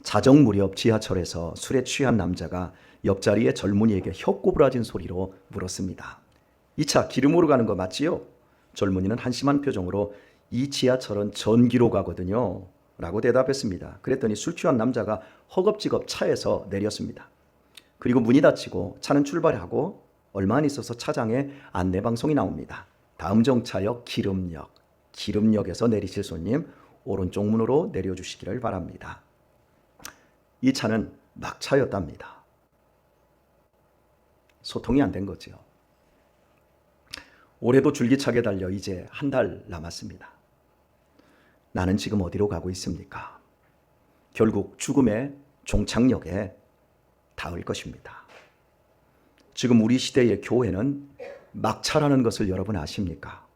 자정 무렵 지하철에서 술에 취한 남자가 옆자리의 젊은이에게 혀꼬부라진 소리로 물었습니다. 이 차 기름으로 가는 거 맞지요? 젊은이는 한심한 표정으로 이 지하철은 전기로 가거든요 라고 대답했습니다. 그랬더니 술 취한 남자가 허겁지겁 차에서 내렸습니다. 그리고 문이 닫히고 차는 출발하고 얼마 안 있어서 차장에 안내방송이 나옵니다. 다음 정차역 기름역, 기름역에서 내리실 손님 오른쪽 문으로 내려주시기를 바랍니다. 이 차는 막차였답니다. 소통이 안 된 거죠. 올해도 줄기차게 달려 이제 한 달 남았습니다. 나는 지금 어디로 가고 있습니까? 결국 죽음의 종착역에 닿을 것입니다. 지금 우리 시대의 교회는 막차라는 것을 여러분 아십니까?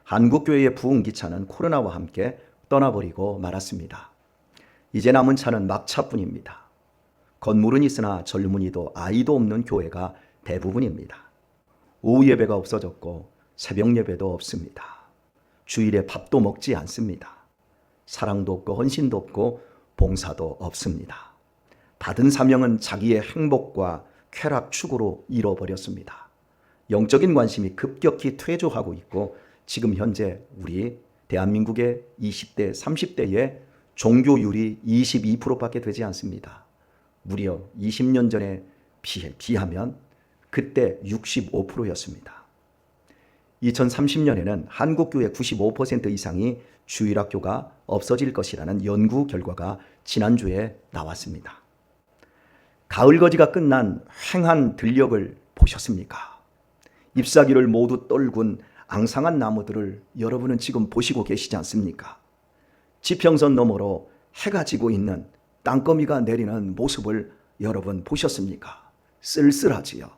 한국교회의 부흥기차는 코로나와 함께 떠나버리고 말았습니다. 이제 남은 차는 막차뿐입니다. 건물은 있으나 젊은이도 아이도 없는 교회가 대부분입니다. 오후 예배가 없어졌고 새벽 예배도 없습니다. 주일에 밥도 먹지 않습니다. 사랑도 없고 헌신도 없고 봉사도 없습니다. 받은 사명은 자기의 행복과 쾌락 추구로 잃어버렸습니다. 영적인 관심이 급격히 퇴조하고 있고 지금 현재 우리 대한민국의 20대, 30대의 종교율이 22%밖에 되지 않습니다. 무려 20년 전에 비하면 그때 65%였습니다. 2030년에는 한국교회 95% 이상이 주일학교가 없어질 것이라는 연구 결과가 지난주에 나왔습니다. 가을거지가 끝난 횡한 들녘을 보셨습니까? 잎사귀를 모두 떨군 앙상한 나무들을 여러분은 지금 보시고 계시지 않습니까? 지평선 너머로 해가 지고 있는 땅거미가 내리는 모습을 여러분 보셨습니까? 쓸쓸하지요.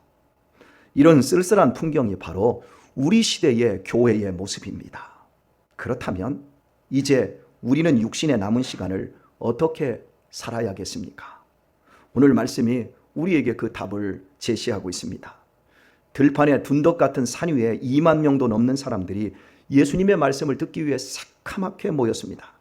이런 쓸쓸한 풍경이 바로 우리 시대의 교회의 모습입니다. 그렇다면 이제 우리는 육신의 남은 시간을 어떻게 살아야겠습니까? 오늘 말씀이 우리에게 그 답을 제시하고 있습니다. 들판에 둔덕 같은 산 위에 2만 명도 넘는 사람들이 예수님의 말씀을 듣기 위해 새카맣게 모였습니다.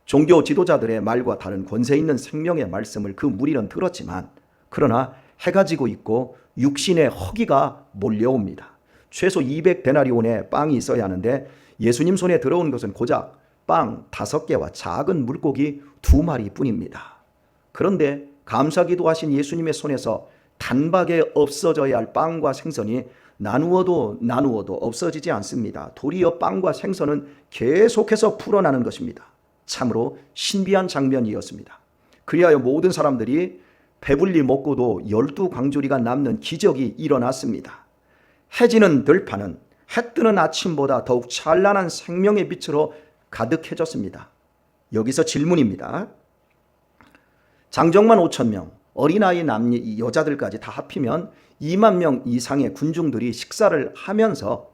종교 지도자들의 말과 다른 권세 있는 생명의 말씀을 그 무리는 들었지만 그러나 해가 지고 있고 육신의 허기가 몰려옵니다. 최소 200데나리온의 빵이 있어야 하는데 예수님 손에 들어온 것은 고작 빵 5개와 작은 물고기 2마리 뿐입니다. 그런데 감사기도 하신 예수님의 손에서 단박에 없어져야 할 빵과 생선이 나누어도 없어지지 않습니다. 도리어 빵과 생선은 계속해서 풀어나는 것입니다. 참으로 신비한 장면이었습니다. 그리하여 모든 사람들이 배불리 먹고도 12광주리가 남는 기적이 일어났습니다. 해지는 들판은 해 뜨는 아침보다 더욱 찬란한 생명의 빛으로 가득해졌습니다. 여기서 질문입니다. 장정만 5,000명, 어린아이 남녀 여자들까지 다 합히면 2만 명 이상의 군중들이 식사를 하면서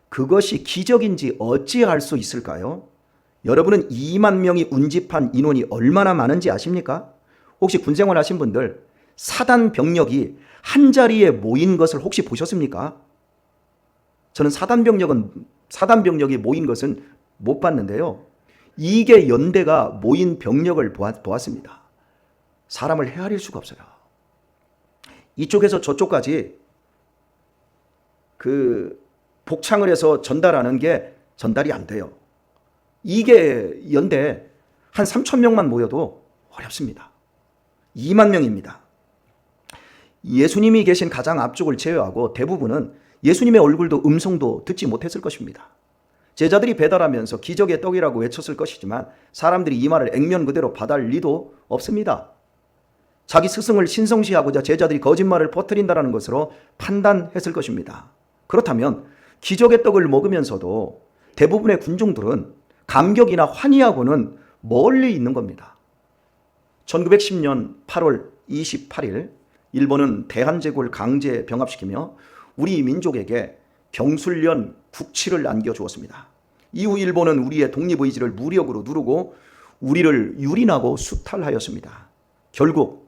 그것이 기적인지 어찌할 수 있을까요? 여러분은 2만 명이 운집한 인원이 얼마나 많은지 아십니까? 혹시 군생활 하신 분들 사단 병력이 한 자리에 모인 것을 혹시 보셨습니까? 저는 사단 병력이 모인 것은 못 봤는데요. 이게 연대가 모인 병력을 보았습니다. 사람을 헤아릴 수가 없어요. 이쪽에서 저쪽까지 그 복창을 해서 전달하는 게 전달이 안 돼요. 이게 연대 한 3,000명만 모여도 어렵습니다. 2만 명입니다. 예수님이 계신 가장 앞쪽을 제외하고 대부분은 예수님의 얼굴도 음성도 듣지 못했을 것입니다. 제자들이 배달하면서 기적의 떡이라고 외쳤을 것이지만 사람들이 이 말을 액면 그대로 받아할 리도 없습니다. 자기 스승을 신성시하고자 제자들이 거짓말을 퍼뜨린다는 것으로 판단했을 것입니다. 그렇다면 기적의 떡을 먹으면서도 대부분의 군중들은 감격이나 환희하고는 멀리 있는 겁니다. 1910년 8월 28일 일본은 대한제국을 강제 병합시키며 우리 민족에게 경술련 국치를 안겨주었습니다. 이후 일본은 우리의 독립의지를 무력으로 누르고 우리를 유린하고 수탈하였습니다. 결국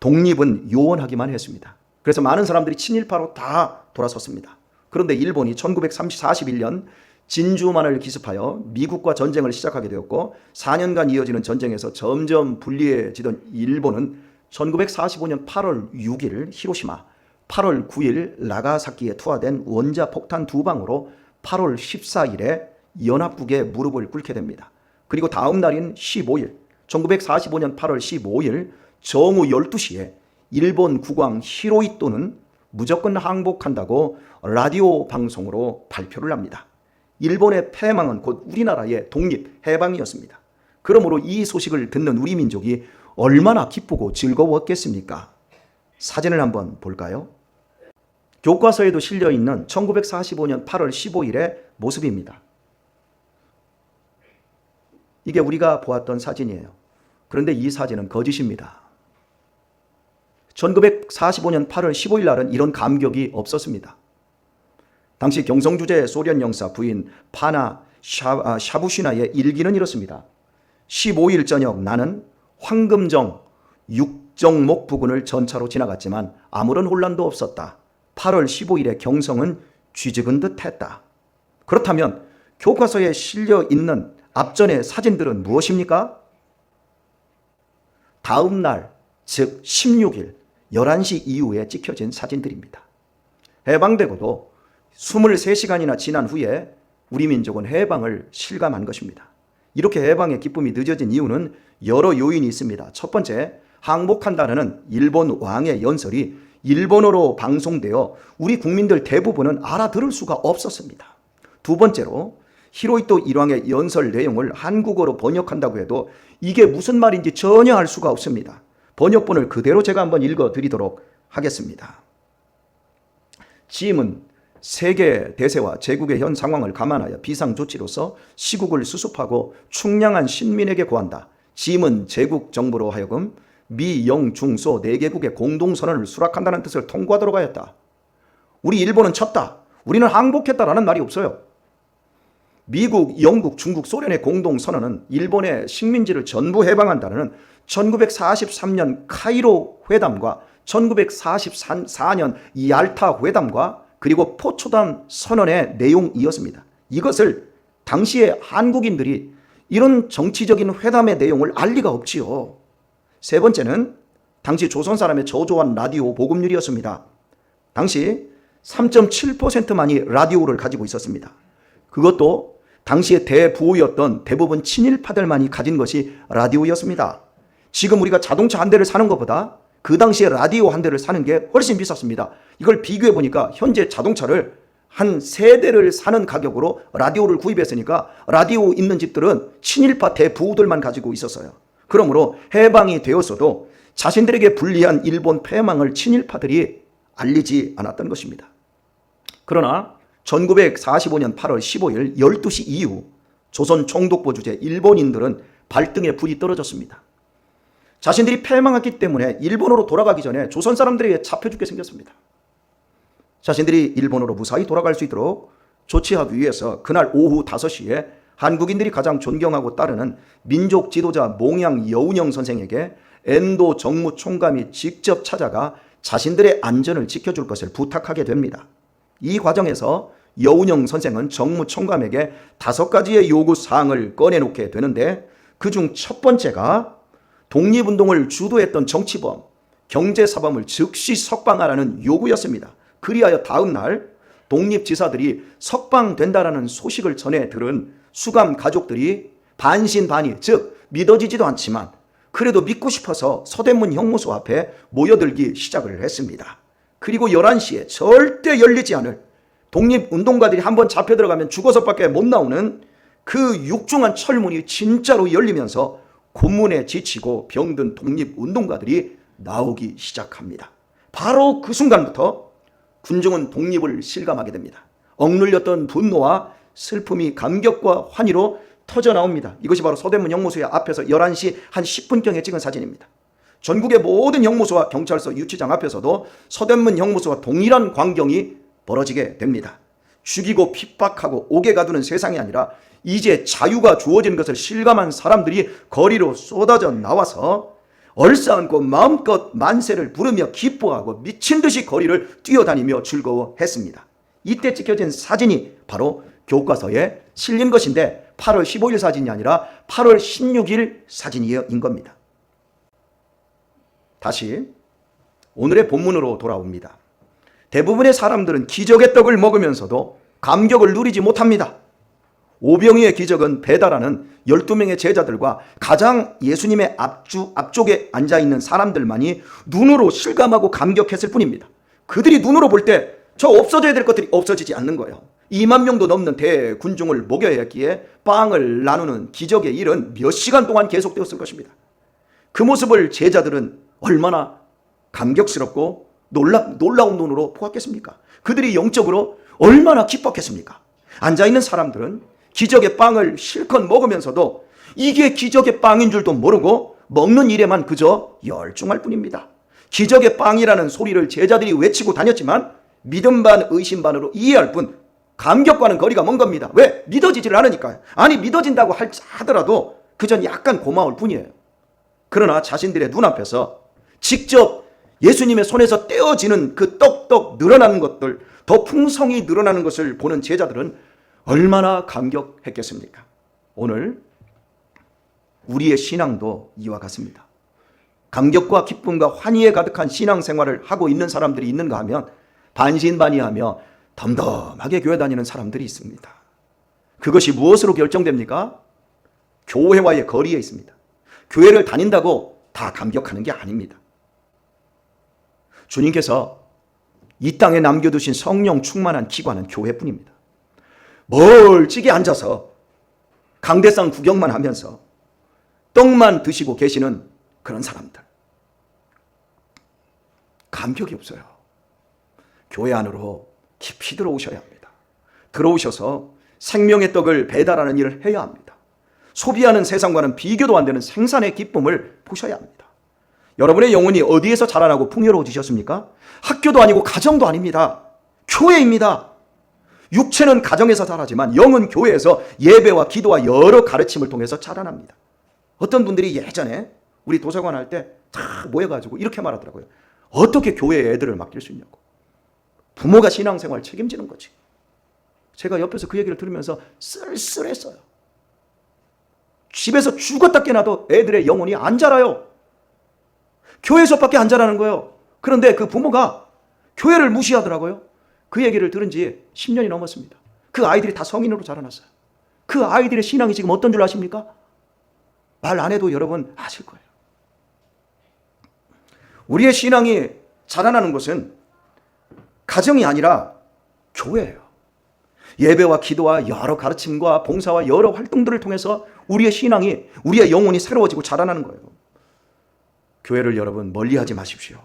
독립은 요원하기만 했습니다. 그래서 많은 사람들이 친일파로 다 돌아섰습니다. 그런데 일본이 1941년 진주만을 기습하여 미국과 전쟁을 시작하게 되었고 4년간 이어지는 전쟁에서 점점 불리해지던 일본은 1945년 8월 6일 히로시마, 8월 9일 나가사키에 투하된 원자 폭탄 2방으로 8월 14일에 연합국에 무릎을 꿇게 됩니다. 그리고 다음 날인 15일, 1945년 8월 15일 정오 12시에 일본 국왕 히로히토는 무조건 항복한다고 라디오 방송으로 발표를 합니다. 일본의 패망은 곧 우리나라의 독립, 해방이었습니다. 그러므로 이 소식을 듣는 우리 민족이 얼마나 기쁘고 즐거웠겠습니까? 사진을 한번 볼까요? 교과서에도 실려있는 1945년 8월 15일의 모습입니다. 이게 우리가 보았던 사진이에요. 그런데 이 사진은 거짓입니다. 1945년 8월 15일 날은 이런 감격이 없었습니다. 당시 경성주재 소련 영사 부인 파나 샤부시나의 일기는 이렇습니다. 15일 저녁 나는 황금정 육정목 부근을 전차로 지나갔지만 아무런 혼란도 없었다. 8월 15일에 경성은 쥐죽은 듯 했다. 그렇다면 교과서에 실려 있는 앞전의 사진들은 무엇입니까? 다음 날, 즉 16일 11시 이후에 찍혀진 사진들입니다. 해방되고도 23시간이나 지난 후에 우리 민족은 해방을 실감한 것입니다. 이렇게 해방의 기쁨이 늦어진 이유는 여러 요인이 있습니다. 첫 번째, 항복한다는 일본 왕의 연설이 일본어로 방송되어 우리 국민들 대부분은 알아들을 수가 없었습니다. 두 번째로, 히로히토 일왕의 연설 내용을 한국어로 번역한다고 해도 이게 무슨 말인지 전혀 알 수가 없습니다. 번역본을 그대로 제가 한번 읽어드리도록 하겠습니다. 지임은 세계 대세와 제국의 현 상황을 감안하여 비상조치로서 시국을 수습하고 충량한 신민에게 고한다. 지임은 제국 정부로 하여금 미, 영, 중, 소 4개국의 공동선언을 수락한다는 뜻을 통과하도록 하였다. 우리 일본은 쳤다. 우리는 항복했다라는 말이 없어요. 미국, 영국, 중국, 소련의 공동선언은 일본의 식민지를 전부 해방한다는 1943년 카이로 회담과 1944년 얄타 회담과 그리고 포초담 선언의 내용이었습니다. 이것을 당시에 한국인들이 이런 정치적인 회담의 내용을 알 리가 없지요. 세 번째는 당시 조선 사람의 저조한 라디오 보급률이었습니다. 당시 3.7%만이 라디오를 가지고 있었습니다. 그것도 당시의 대부호였던 대부분 친일파들만이 가진 것이 라디오였습니다. 지금 우리가 자동차 한 대를 사는 것보다 그 당시에 라디오 한 대를 사는 게 훨씬 비쌌습니다. 이걸 비교해 보니까 현재 자동차를 한 3대를 사는 가격으로 라디오를 구입했으니까 라디오 있는 집들은 친일파 대부호들만 가지고 있었어요. 그러므로 해방이 되었어도 자신들에게 불리한 일본 패망을 친일파들이 알리지 않았던 것입니다. 그러나 1945년 8월 15일 12시 이후 조선 총독부 주재 일본인들은 발등에 불이 떨어졌습니다. 자신들이 패망했기 때문에 일본으로 돌아가기 전에 조선 사람들에게 잡혀 죽게 생겼습니다. 자신들이 일본으로 무사히 돌아갈 수 있도록 조치하기 위해서 그날 오후 5시에 한국인들이 가장 존경하고 따르는 민족 지도자 몽양 여운형 선생에게 엔도 정무총감이 직접 찾아가 자신들의 안전을 지켜줄 것을 부탁하게 됩니다. 이 과정에서 여운형 선생은 정무총감에게 5가지의 요구사항을 꺼내놓게 되는데 그중 첫 번째가 독립운동을 주도했던 정치범, 경제사범을 즉시 석방하라는 요구였습니다. 그리하여 다음 날 독립지사들이 석방된다라는 소식을 전해 들은 수감 가족들이 반신반의, 즉 믿어지지도 않지만 그래도 믿고 싶어서 서대문 형무소 앞에 모여들기 시작을 했습니다. 그리고 11시에 절대 열리지 않을, 독립운동가들이 한번 잡혀 들어가면 죽어서밖에 못 나오는 그 육중한 철문이 진짜로 열리면서 고문에 지치고 병든 독립운동가들이 나오기 시작합니다. 바로 그 순간부터 군중은 독립을 실감하게 됩니다. 억눌렸던 분노와 슬픔이 감격과 환희로 터져 나옵니다. 이것이 바로 서대문 형무소의 앞에서 11시 한 10분경에 찍은 사진입니다. 전국의 모든 형무소와 경찰서 유치장 앞에서도 서대문 형무소와 동일한 광경이 벌어지게 됩니다. 죽이고 핍박하고 옥에 가두는 세상이 아니라 이제 자유가 주어진 것을 실감한 사람들이 거리로 쏟아져 나와서 얼싸안고 마음껏 만세를 부르며 기뻐하고 미친 듯이 거리를 뛰어다니며 즐거워했습니다. 이때 찍혀진 사진이 바로 교과서에 실린 것인데 8월 15일 사진이 아니라 8월 16일 사진인 겁니다. 다시 오늘의 본문으로 돌아옵니다. 대부분의 사람들은 기적의 떡을 먹으면서도 감격을 누리지 못합니다. 오병이의 기적은 배달하는 12명의 제자들과 가장 예수님의 앞쪽에 앉아있는 사람들만이 눈으로 실감하고 감격했을 뿐입니다. 그들이 눈으로 볼 때 저 없어져야 될 것들이 없어지지 않는 거예요. 2만 명도 넘는 대군중을 먹여야 했기에 빵을 나누는 기적의 일은 몇 시간 동안 계속되었을 것입니다. 그 모습을 제자들은 얼마나 감격스럽고 놀라운 눈으로 보았겠습니까? 그들이 영적으로 얼마나 기뻤겠습니까? 앉아있는 사람들은 기적의 빵을 실컷 먹으면서도 이게 기적의 빵인 줄도 모르고 먹는 일에만 그저 열중할 뿐입니다. 기적의 빵이라는 소리를 제자들이 외치고 다녔지만 믿음 반 의심 반으로 이해할 뿐 감격과는 거리가 먼 겁니다. 왜? 믿어지지를 않으니까요. 아니 믿어진다고 하더라도 그전 약간 고마울 뿐이에요. 그러나 자신들의 눈앞에서 직접 예수님의 손에서 떼어지는 그 떡떡 늘어나는 것들, 더 풍성히 늘어나는 것을 보는 제자들은 얼마나 감격했겠습니까? 오늘 우리의 신앙도 이와 같습니다. 감격과 기쁨과 환희에 가득한 신앙생활을 하고 있는 사람들이 있는가 하면 반신반의하며 덤덤하게 교회 다니는 사람들이 있습니다. 그것이 무엇으로 결정됩니까? 교회와의 거리에 있습니다. 교회를 다닌다고 다 감격하는 게 아닙니다. 주님께서 이 땅에 남겨두신 성령 충만한 기관은 교회뿐입니다. 멀찍이 앉아서 강대상 구경만 하면서 떡만 드시고 계시는 그런 사람들, 감격이 없어요. 교회 안으로 깊이 들어오셔야 합니다. 들어오셔서 생명의 떡을 배달하는 일을 해야 합니다. 소비하는 세상과는 비교도 안 되는 생산의 기쁨을 보셔야 합니다. 여러분의 영혼이 어디에서 자라나고 풍요로워지셨습니까? 학교도 아니고 가정도 아닙니다. 교회입니다. 육체는 가정에서 자라지만 영은 교회에서 예배와 기도와 여러 가르침을 통해서 자라납니다. 어떤 분들이 예전에 우리 도서관 할 때 다 모여가지고 이렇게 말하더라고요. 어떻게 교회에 애들을 맡길 수 있냐고. 부모가 신앙생활 책임지는 거지. 제가 옆에서 그 얘기를 들으면서 쓸쓸했어요. 집에서 죽었다 깨나도 애들의 영혼이 안 자라요. 교회에서밖에 안 자라는 거예요. 그런데 그 부모가 교회를 무시하더라고요. 그 얘기를 들은 지 10년이 넘었습니다. 그 아이들이 다 성인으로 자라났어요. 그 아이들의 신앙이 지금 어떤 줄 아십니까? 말 안 해도 여러분 아실 거예요. 우리의 신앙이 자라나는 것은 가정이 아니라 교회예요. 예배와 기도와 여러 가르침과 봉사와 여러 활동들을 통해서 우리의 신앙이, 우리의 영혼이 새로워지고 자라나는 거예요. 교회를 여러분 멀리하지 마십시오.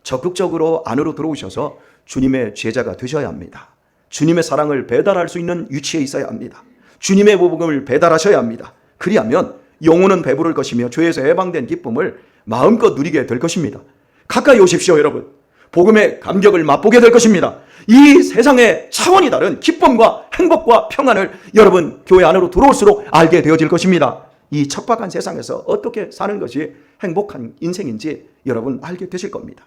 적극적으로 안으로 들어오셔서 주님의 제자가 되셔야 합니다. 주님의 사랑을 배달할 수 있는 위치에 있어야 합니다. 주님의 복음을 배달하셔야 합니다. 그리하면 영혼은 배부를 것이며 죄에서 해방된 기쁨을 마음껏 누리게 될 것입니다. 가까이 오십시오, 여러분. 복음의 감격을 맛보게 될 것입니다. 이 세상의 차원이 다른 기쁨과 행복과 평안을 여러분 교회 안으로 들어올수록 알게 되어질 것입니다. 이 척박한 세상에서 어떻게 사는 것이 행복한 인생인지 여러분 알게 되실 겁니다.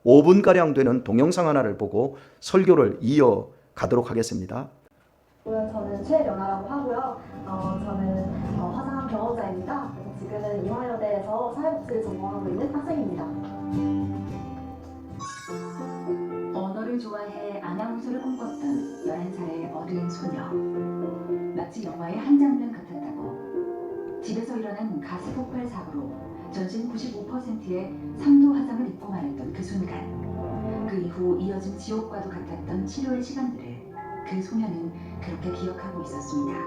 5분가량 되는 동영상 하나를 보고 설교를 이어가도록 하겠습니다. 저는 최연아라고 하고요. 저는 화상 경험자입니다. 그래서 지금은 이화여대에서 사회복지를 전공하고 있는 학생입니다. 언어를 좋아해 아나운서를 꿈꿨던 11살의 어린 소녀. 마치 영화의 한 장면 같았다고. 집에서 일어난 가스 폭발 사고로 전신 95%의 3도 화상을 입고 말았던 그 순간. 그 이후 이어진 지옥과도 같았던 치료의 시간들을 그 소녀는 그렇게 기억하고 있었습니다.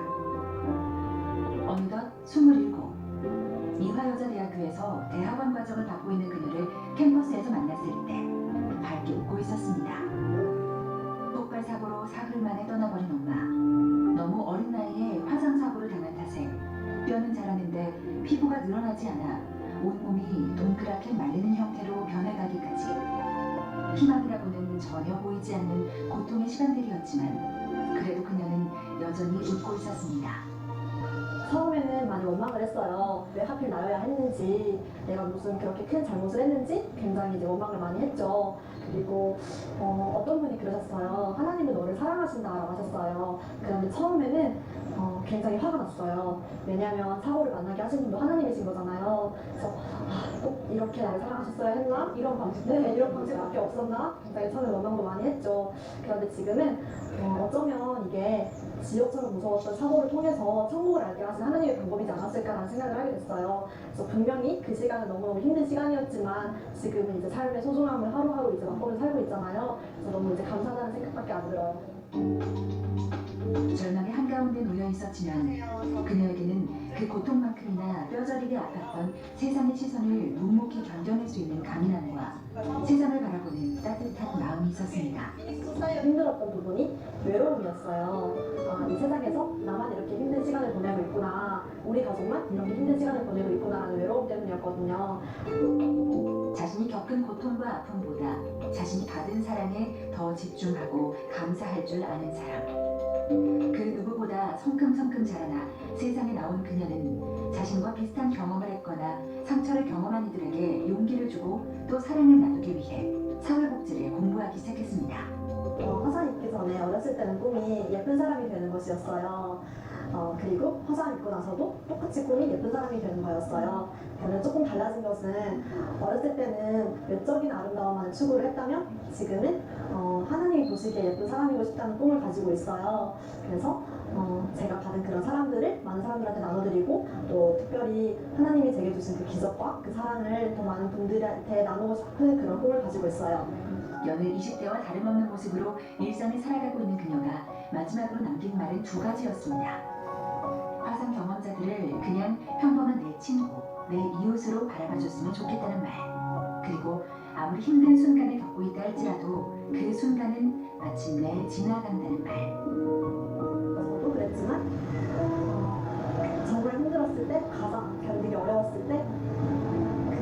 어느덧 27. 이화여자대학교에서 대학원 과정을 받고 있는 그녀를 캠퍼스에서 만났을 때 밝게 웃고 있었습니다. 폭발 사고로 사흘 만에 떠나버린 엄마. 너무 어린 나이에 화상 사고를 당한 탓에 뼈는 자라는데 피부가 늘어나지 않아 온몸이 동그랗게 말리는 형태로 변해가기까지. 희망이라고는 전혀 보이지 않는 고통의 시간들이었지만 그래도 그녀는 여전히 웃고 있었습니다. 처음에는 많이 원망을 했어요. 왜 하필 나여야 했는지, 내가 무슨 그렇게 큰 잘못을 했는지 굉장히 이제 원망을 많이 했죠. 그리고 어떤 분이 그러셨어요. 하나님은 너를 사랑하신다라고 하셨어요. 그런데 처음에는 굉장히 화가 났어요. 왜냐하면 사고를 만나게 하신 분도 하나님이신 거잖아요. 그래서 꼭 이렇게 나를 사랑하셨어야 했나? 이런 방식밖에 없었나? 굉장히 처음에 원망도 많이 했죠. 그런데 지금은 어쩌면 이게 지옥처럼 무서웠던 사고를 통해서 천국을 알게 하신 하나님의 방법이지 않았을까라는 생각을 하게 됐어요. 그래서 분명히 그 시간은 너무너무 힘든 시간이었지만 지금은 이제 삶의 소중함을 하루하루 이제 맛보며 살고 있잖아요. 그래서 너무 이제 감사하다는 생각밖에 안 들어요. 절망의 한가운데 놓여 있었지만 그녀에게는 그 고통만큼이나 뼈저리게 아팠던 세상의 시선을 묵묵히 견뎌낼 수 있는 강인함과 세상을 바라보는 따뜻한 마음이 있었습니다. 힘들었던 부분이 외로움이었어요. 이 세상에서 나만 이렇게 힘든 시간을 보내고 있구나, 우리 가족만 이렇게 힘든 시간을 보내고 있구나라는 외로움 때문이었거든요. 자신이 겪은 고통과 아픔보다 자신이 받은 사랑에 더 집중하고 감사할 줄 아는 사람. 그 누구보다 성큼성큼 자라나 세상에 나온 그녀는 자신과 비슷한 경험을 했거나 상처를 경험한 이들에게 용기를 주고 또 사랑을 나누기 위해 사회복지를 공부하기 시작했습니다. 화상 입기 전에 어렸을 때는 꿈이 예쁜 사람이 되는 것이었어요. 그리고 화상 입고 나서도 똑같이 꿈이 예쁜 사람이 되는 거였어요. 그런데 조금 달라진 것은 어렸을 때는 외적인 아름다움만을 추구를 했다면 지금은 하나님이 보시기에 예쁜 사람이고 싶다는 꿈을 가지고 있어요. 그래서 제가 받은 그런 사람들을 많은 사람들한테 나눠드리고 또 특별히 하나님이 제게 주신 그 기적과 그 사랑을 더 많은 분들한테 나누고 싶은 그런 꿈을 가지고 있어요. 여느 20대와 다름없는 모습으로 일상을 살아가고 있는 그녀가 마지막으로 남긴 말은 두 가지였습니다. 화상 경험자들을 그냥 평범한 내 친구, 내 이웃으로 바라봐줬으면 좋겠다는 말. 그리고 아무리 힘든 순간을 겪고 있다 할지라도 그 순간은 마침내 지나간다는 말. 저도 그랬지만 정말 힘들었을 때, 가장 견디기 어려웠을 때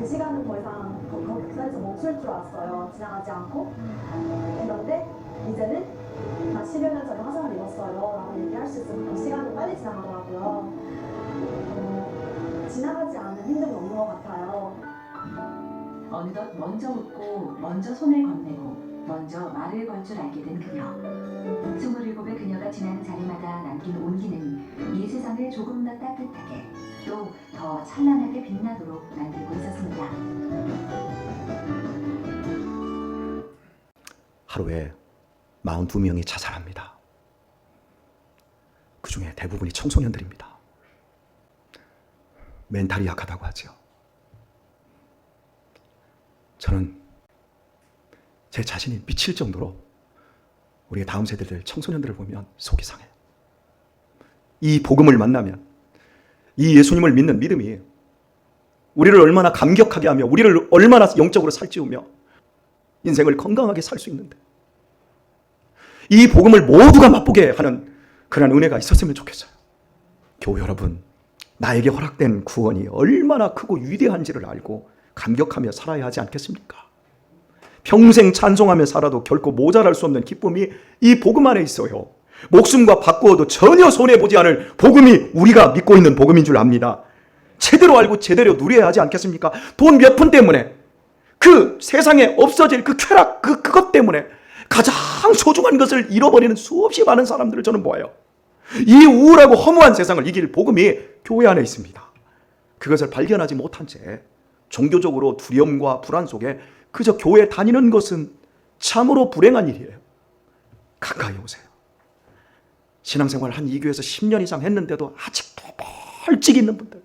그 시간은 더 이상 그 자리에서 멈출 줄 알았어요. 지나가지 않고. 그런데 이제는 10여 년 전에 화상을 입었어요 라고 얘기할 수 있으면 그 시간은 빨리 지나가더라고요. 지나가지 않은 힘듦은 없는 것 같아요. 어느덧 먼저 웃고 먼저 손을 건네고 먼저 말을 걸 줄 알게 된 그녀. 27의 그녀가 지나는 자리마다 남긴 온기는 이 세상을 조금 더 따뜻하게 또 더 찬란하게 빛나도록 만들고 있었습니다. 하루에 42명이 자살합니다. 그 중에 대부분이 청소년들입니다. 멘탈이 약하다고 하죠. 저는 제 자신이 미칠 정도로 우리 다음 세대들 청소년들을 보면 속이 상해요. 이 복음을 만나면 이 예수님을 믿는 믿음이 우리를 얼마나 감격하게 하며 우리를 얼마나 영적으로 살찌우며 인생을 건강하게 살 수 있는데 이 복음을 모두가 맛보게 하는 그런 은혜가 있었으면 좋겠어요. 교우 여러분, 나에게 허락된 구원이 얼마나 크고 위대한지를 알고 감격하며 살아야 하지 않겠습니까? 평생 찬송하며 살아도 결코 모자랄 수 없는 기쁨이 이 복음 안에 있어요. 목숨과 바꾸어도 전혀 손해보지 않을 복음이 우리가 믿고 있는 복음인 줄 압니다. 제대로 알고 제대로 누려야 하지 않겠습니까? 돈 몇 푼 때문에 그 세상에 없어질 그 쾌락 그것 때문에 가장 소중한 것을 잃어버리는 수없이 많은 사람들을 저는 보아요. 이 우울하고 허무한 세상을 이길 복음이 교회 안에 있습니다. 그것을 발견하지 못한 채 종교적으로 두려움과 불안 속에 그저 교회 다니는 것은 참으로 불행한 일이에요. 가까이 오세요. 신앙생활을 한 이 교회에서 10년 이상 했는데도 아직도 멀찍이 있는 분들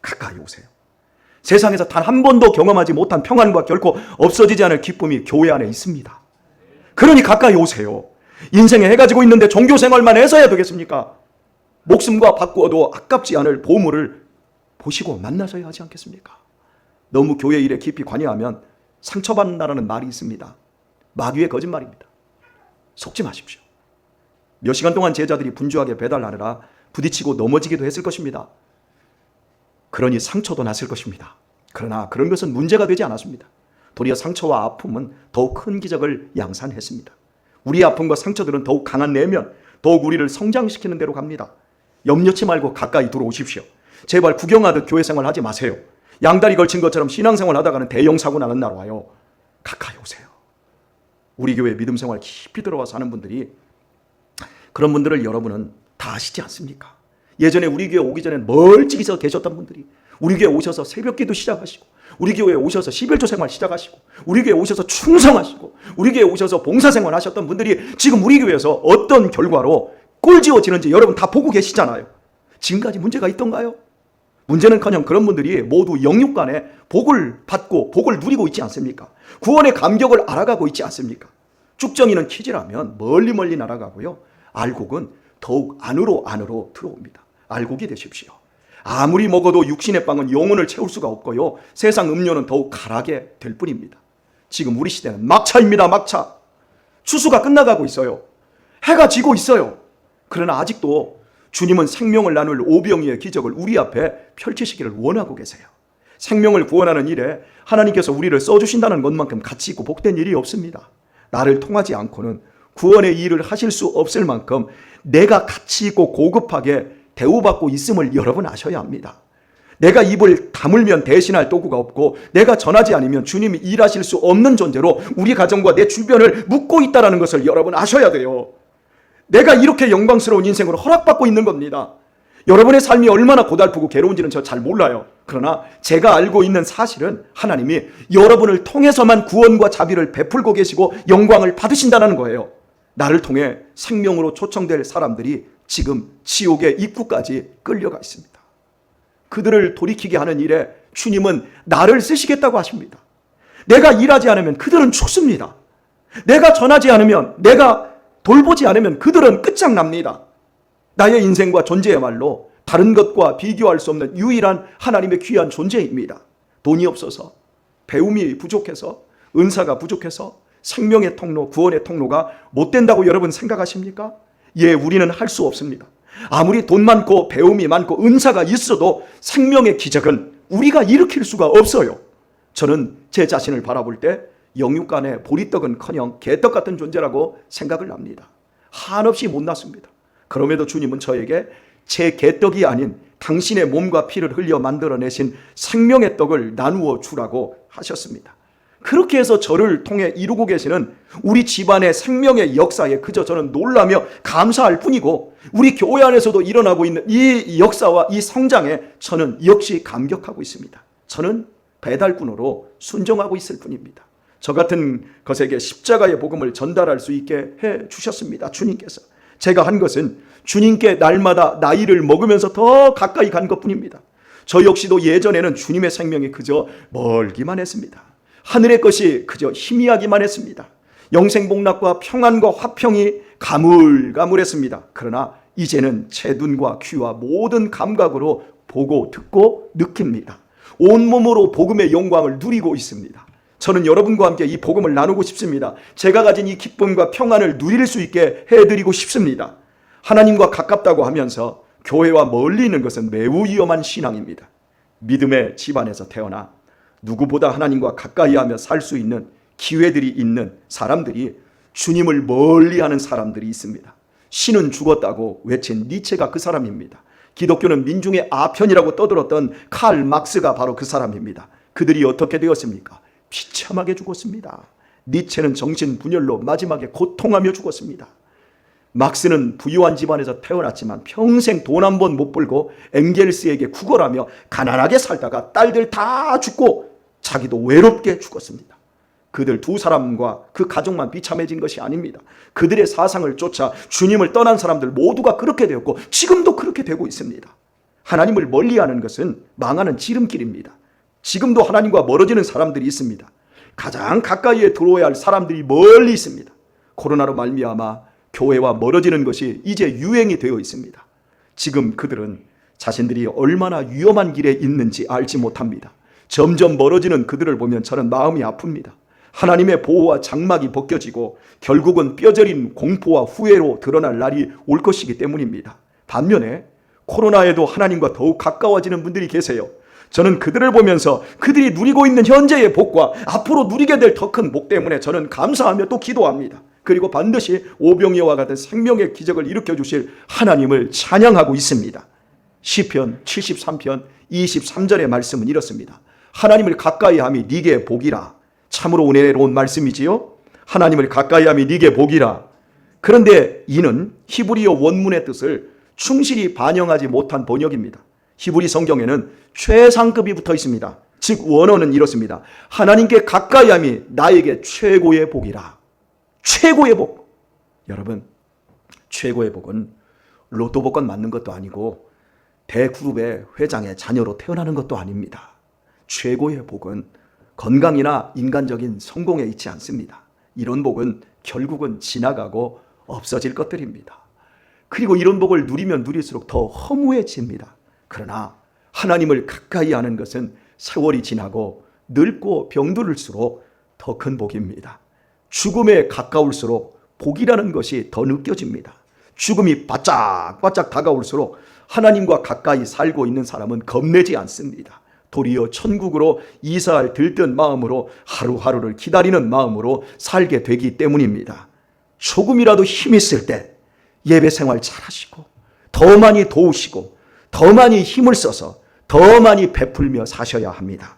가까이 오세요. 세상에서 단 한 번도 경험하지 못한 평안과 결코 없어지지 않을 기쁨이 교회 안에 있습니다. 그러니 가까이 오세요. 인생에 해가 지고 있는데 종교생활만 해서야 되겠습니까? 목숨과 바꾸어도 아깝지 않을 보물을 보시고 만나셔야 하지 않겠습니까? 너무 교회 일에 깊이 관여하면 상처받는다는 말이 있습니다. 마귀의 거짓말입니다. 속지 마십시오. 몇 시간 동안 제자들이 분주하게 배달하느라 부딪히고 넘어지기도 했을 것입니다. 그러니 상처도 났을 것입니다. 그러나 그런 것은 문제가 되지 않았습니다. 도리어 상처와 아픔은 더욱 큰 기적을 양산했습니다. 우리의 아픔과 상처들은 더욱 강한 내면, 더욱 우리를 성장시키는 대로 갑니다. 염려치 말고 가까이 들어오십시오. 제발 구경하듯 교회 생활 하지 마세요. 양다리 걸친 것처럼 신앙생활 하다가는 대형 사고 나는 날 와요. 가까이 오세요. 우리 교회 믿음 생활 깊이 들어와 사는 분들이, 그런 분들을 여러분은 다 아시지 않습니까? 예전에 우리 교회 오기 전에 멀찍이서 계셨던 분들이 우리 교회 오셔서 새벽기도 시작하시고, 우리 교회에 오셔서 11조 생활 시작하시고, 우리 교회에 오셔서 충성하시고, 우리 교회에 오셔서 봉사생활 하셨던 분들이 지금 우리 교회에서 어떤 결과로 꼴지어지는지 여러분 다 보고 계시잖아요. 지금까지 문제가 있던가요? 문제는커녕 그런 분들이 모두 영육간에 복을 받고 복을 누리고 있지 않습니까? 구원의 감격을 알아가고 있지 않습니까? 쭉정이는 키즈라면 멀리 날아가고요, 알곡은 더욱 안으로 들어옵니다. 알곡이 되십시오. 아무리 먹어도 육신의 빵은 영혼을 채울 수가 없고요, 세상 음료는 더욱 가라게 될 뿐입니다. 지금 우리 시대는 막차입니다. 막차. 추수가 끝나가고 있어요. 해가 지고 있어요. 그러나 아직도 주님은 생명을 나눌 오병이의 기적을 우리 앞에 펼치시기를 원하고 계세요. 생명을 구원하는 일에 하나님께서 우리를 써주신다는 것만큼 가치 있고 복된 일이 없습니다. 나를 통하지 않고는 구원의 일을 하실 수 없을 만큼 내가 가치 있고 고급하게 대우받고 있음을 여러분 아셔야 합니다. 내가 입을 다물면 대신할 도구가 없고, 내가 전하지 않으면 주님이 일하실 수 없는 존재로 우리 가정과 내 주변을 묶고 있다는 것을 여러분 아셔야 돼요. 내가 이렇게 영광스러운 인생으로 허락받고 있는 겁니다. 여러분의 삶이 얼마나 고달프고 괴로운지는 저 잘 몰라요. 그러나 제가 알고 있는 사실은 하나님이 여러분을 통해서만 구원과 자비를 베풀고 계시고 영광을 받으신다는 거예요. 나를 통해 생명으로 초청될 사람들이 지금 지옥의 입구까지 끌려가 있습니다. 그들을 돌이키게 하는 일에 주님은 나를 쓰시겠다고 하십니다. 내가 일하지 않으면 그들은 죽습니다. 내가 전하지 않으면, 내가 돌보지 않으면 그들은 끝장납니다. 나의 인생과 존재야말로 다른 것과 비교할 수 없는 유일한 하나님의 귀한 존재입니다. 돈이 없어서, 배움이 부족해서, 은사가 부족해서 생명의 통로, 구원의 통로가 못 된다고 여러분 생각하십니까? 예, 우리는 할 수 없습니다. 아무리 돈 많고 배움이 많고 은사가 있어도 생명의 기적은 우리가 일으킬 수가 없어요. 저는 제 자신을 바라볼 때 영육간의 보리떡은커녕 개떡 같은 존재라고 생각을 합니다. 한없이 못났습니다. 그럼에도 주님은 저에게 제 개떡이 아닌 당신의 몸과 피를 흘려 만들어내신 생명의 떡을 나누어 주라고 하셨습니다. 그렇게 해서 저를 통해 이루고 계시는 우리 집안의 생명의 역사에 그저 저는 놀라며 감사할 뿐이고, 우리 교회 안에서도 일어나고 있는 이 역사와 이 성장에 저는 역시 감격하고 있습니다. 저는 배달꾼으로 순종하고 있을 뿐입니다. 저 같은 것에게 십자가의 복음을 전달할 수 있게 해 주셨습니다. 주님께서. 제가 한 것은 주님께 날마다 나이를 먹으면서 더 가까이 간 것뿐입니다. 저 역시도 예전에는 주님의 생명이 그저 멀기만 했습니다. 하늘의 것이 그저 희미하기만 했습니다. 영생복락과 평안과 화평이 가물가물했습니다. 그러나 이제는 제 눈과 귀와 모든 감각으로 보고 듣고 느낍니다. 온몸으로 복음의 영광을 누리고 있습니다. 저는 여러분과 함께 이 복음을 나누고 싶습니다. 제가 가진 이 기쁨과 평안을 누릴 수 있게 해드리고 싶습니다. 하나님과 가깝다고 하면서 교회와 멀리 있는 것은 매우 위험한 신앙입니다. 믿음의 집안에서 태어나 누구보다 하나님과 가까이하며 살 수 있는 기회들이 있는 사람들이, 주님을 멀리하는 사람들이 있습니다. 신은 죽었다고 외친 니체가 그 사람입니다. 기독교는 민중의 아편이라고 떠들었던 칼 막스가 바로 그 사람입니다. 그들이 어떻게 되었습니까? 비참하게 죽었습니다. 니체는 정신분열로 마지막에 고통하며 죽었습니다. 막스는 부유한 집안에서 태어났지만 평생 돈 한 번 못 벌고 엥겔스에게 구걸하며 가난하게 살다가 딸들 다 죽고 자기도 외롭게 죽었습니다. 그들 두 사람과 그 가족만 비참해진 것이 아닙니다. 그들의 사상을 쫓아 주님을 떠난 사람들 모두가 그렇게 되었고 지금도 그렇게 되고 있습니다. 하나님을 멀리하는 것은 망하는 지름길입니다. 지금도 하나님과 멀어지는 사람들이 있습니다. 가장 가까이에 들어와야 할 사람들이 멀리 있습니다. 코로나로 말미암아 교회와 멀어지는 것이 이제 유행이 되어 있습니다. 지금 그들은 자신들이 얼마나 위험한 길에 있는지 알지 못합니다. 점점 멀어지는 그들을 보면 저는 마음이 아픕니다. 하나님의 보호와 장막이 벗겨지고 결국은 뼈저린 공포와 후회로 드러날 날이 올 것이기 때문입니다. 반면에 코로나에도 하나님과 더욱 가까워지는 분들이 계세요. 저는 그들을 보면서 그들이 누리고 있는 현재의 복과 앞으로 누리게 될 더 큰 복 때문에 저는 감사하며 또 기도합니다. 그리고 반드시 오병이어와 같은 생명의 기적을 일으켜 주실 하나님을 찬양하고 있습니다. 시편 73편 23절의 말씀은 이렇습니다. 하나님을 가까이함이 네게 복이라. 참으로 은혜로운 말씀이지요. 하나님을 가까이함이 네게 복이라. 그런데 이는 히브리어 원문의 뜻을 충실히 반영하지 못한 번역입니다. 히브리 성경에는 최상급이 붙어 있습니다. 즉 원어는 이렇습니다. 하나님께 가까이함이 나에게 최고의 복이라. 최고의 복. 여러분, 최고의 복은 로또 복권 맞는 것도 아니고 대그룹의 회장의 자녀로 태어나는 것도 아닙니다. 최고의 복은 건강이나 인간적인 성공에 있지 않습니다. 이런 복은 결국은 지나가고 없어질 것들입니다. 그리고 이런 복을 누리면 누릴수록 더 허무해집니다. 그러나 하나님을 가까이 하는 것은 세월이 지나고 늙고 병들을수록 더 큰 복입니다. 죽음에 가까울수록 복이라는 것이 더 느껴집니다. 죽음이 바짝바짝 다가올수록 하나님과 가까이 살고 있는 사람은 겁내지 않습니다. 도리어 천국으로 이사할 들뜬 마음으로 하루하루를 기다리는 마음으로 살게 되기 때문입니다. 조금이라도 힘 있을 때 예배 생활 잘하시고 더 많이 도우시고 더 많이 힘을 써서 더 많이 베풀며 사셔야 합니다.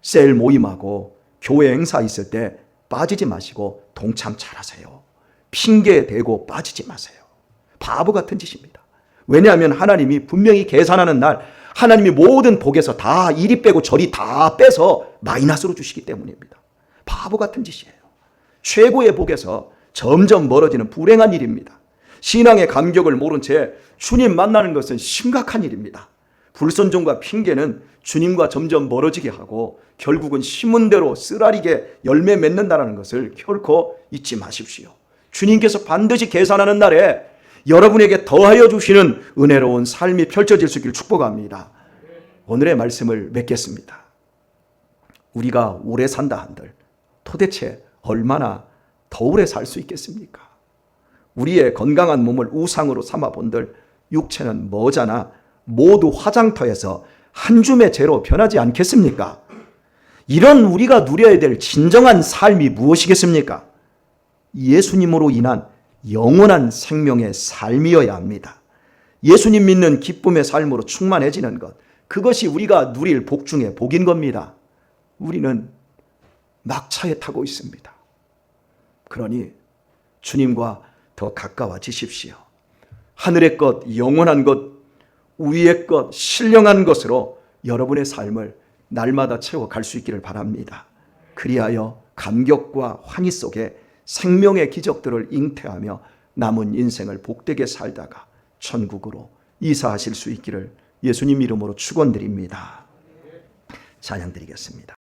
셀 모임하고 교회 행사 있을 때 빠지지 마시고 동참 잘하세요. 핑계 대고 빠지지 마세요. 바보 같은 짓입니다. 왜냐하면 하나님이 분명히 계산하는 날 하나님이 모든 복에서 다 이리 빼고 저리 다 빼서 마이너스로 주시기 때문입니다. 바보 같은 짓이에요. 최고의 복에서 점점 멀어지는 불행한 일입니다. 신앙의 감격을 모른 채 주님 만나는 것은 심각한 일입니다. 불순종과 핑계는 주님과 점점 멀어지게 하고 결국은 심은 대로 쓰라리게 열매 맺는다는 것을 결코 잊지 마십시오. 주님께서 반드시 계산하는 날에 여러분에게 더하여 주시는 은혜로운 삶이 펼쳐질 수 있기를 축복합니다. 오늘의 말씀을 맺겠습니다. 우리가 오래 산다 한들 도대체 얼마나 더 오래 살 수 있겠습니까? 우리의 건강한 몸을 우상으로 삼아 본들 육체는 머지않아 모두 화장터에서 한 줌의 재로 변하지 않겠습니까? 이런 우리가 누려야 될 진정한 삶이 무엇이겠습니까? 예수님으로 인한 영원한 생명의 삶이어야 합니다. 예수님 믿는 기쁨의 삶으로 충만해지는 것, 그것이 우리가 누릴 복 중에 복인 겁니다. 우리는 막차에 타고 있습니다. 그러니 주님과 더 가까워지십시오. 하늘의 것, 영원한 것, 위의 것, 신령한 것으로 여러분의 삶을 날마다 채워갈 수 있기를 바랍니다. 그리하여 감격과 환희 속에 생명의 기적들을 잉태하며 남은 인생을 복되게 살다가 천국으로 이사하실 수 있기를 예수님 이름으로 축원드립니다. 찬양 드리겠습니다.